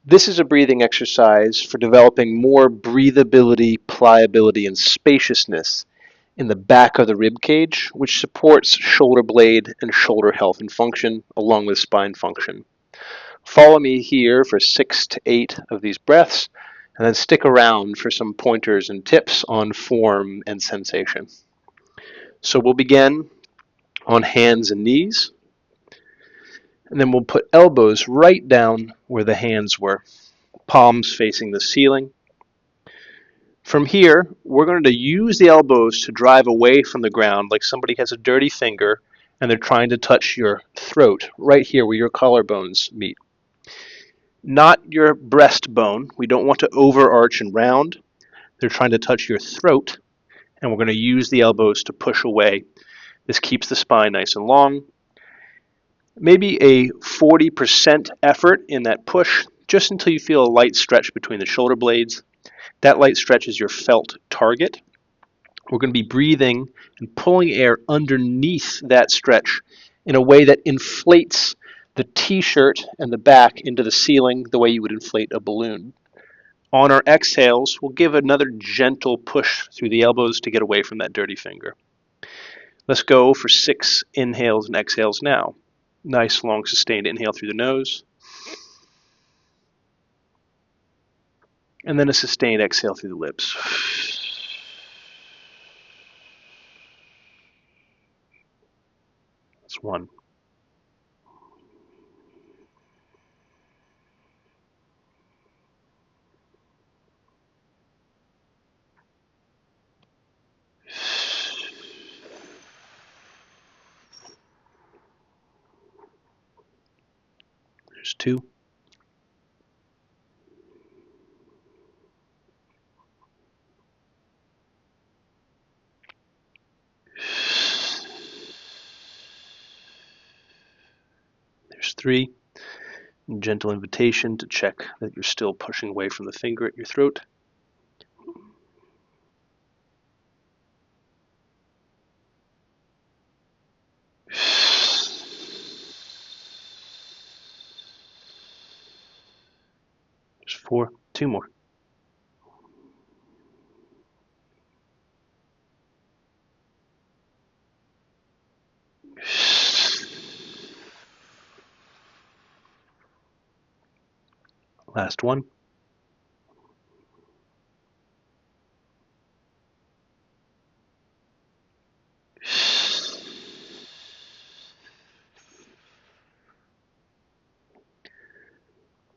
This is a breathing exercise for developing more breathability, pliability, and spaciousness in the back of the rib cage, which supports shoulder blade and shoulder health and function, along with spine function. Follow me here for 6 to 8 of these breaths, and then stick around for some pointers and tips on form and sensation. So we'll begin on hands and knees, and then we'll put elbows right down where the hands were, palms facing the ceiling. From here, we're going to use the elbows to drive away from the ground like somebody has a dirty finger and they're trying to touch your throat, right here where your collarbones meet. Not your breastbone. We don't want to overarch and round. They're trying to touch your throat, and we're going to use the elbows to push away. This keeps the spine nice and long. Maybe a 40% effort in that push, just until you feel a light stretch between the shoulder blades. That light stretch is your felt target. We're going to be breathing and pulling air underneath that stretch in a way that inflates the t-shirt and the back into the ceiling the way you would inflate a balloon. On our exhales, we'll give another gentle push through the elbows to get away from that dirty finger. Let's go for 6 inhales and exhales now. Nice long sustained inhale through the nose. And then a sustained exhale through the lips. That's 1. There's 2. There's 3. Gentle invitation to check that you're still pushing away from the finger at your throat. There's 4. 2 more. Last 1.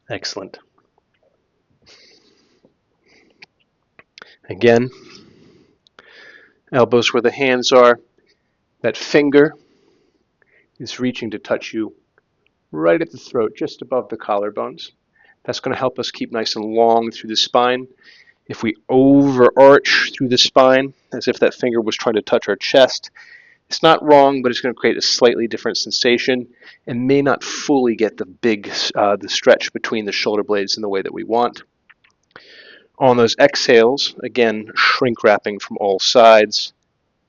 Excellent. Again, elbows where the hands are. That finger is reaching to touch you right at the throat, just above the collarbones. That's going to help us keep nice and long through the spine. If we overarch through the spine, as if that finger was trying to touch our chest, it's not wrong, but it's going to create a slightly different sensation and may not fully get the stretch between the shoulder blades in the way that we want. On those exhales, again, shrink wrapping from all sides,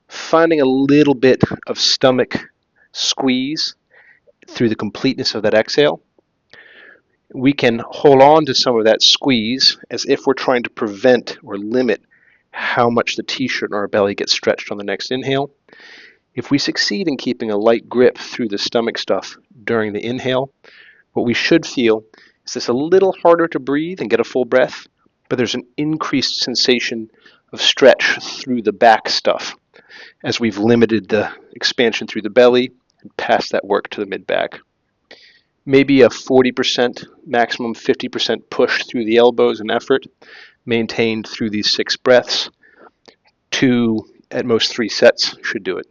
finding a little bit of stomach squeeze through the completeness of that exhale. We can hold on to some of that squeeze as if we're trying to prevent or limit how much the t-shirt in our belly gets stretched on the next inhale. If we succeed in keeping a light grip through the stomach stuff during the inhale, what we should feel is this a little harder to breathe and get a full breath, but there's an increased sensation of stretch through the back stuff as we've limited the expansion through the belly and passed that work to the mid-back. Maybe a 40%, maximum 50% push through the elbows and effort, maintained through these 6 breaths. 2, at most 3 sets should do it.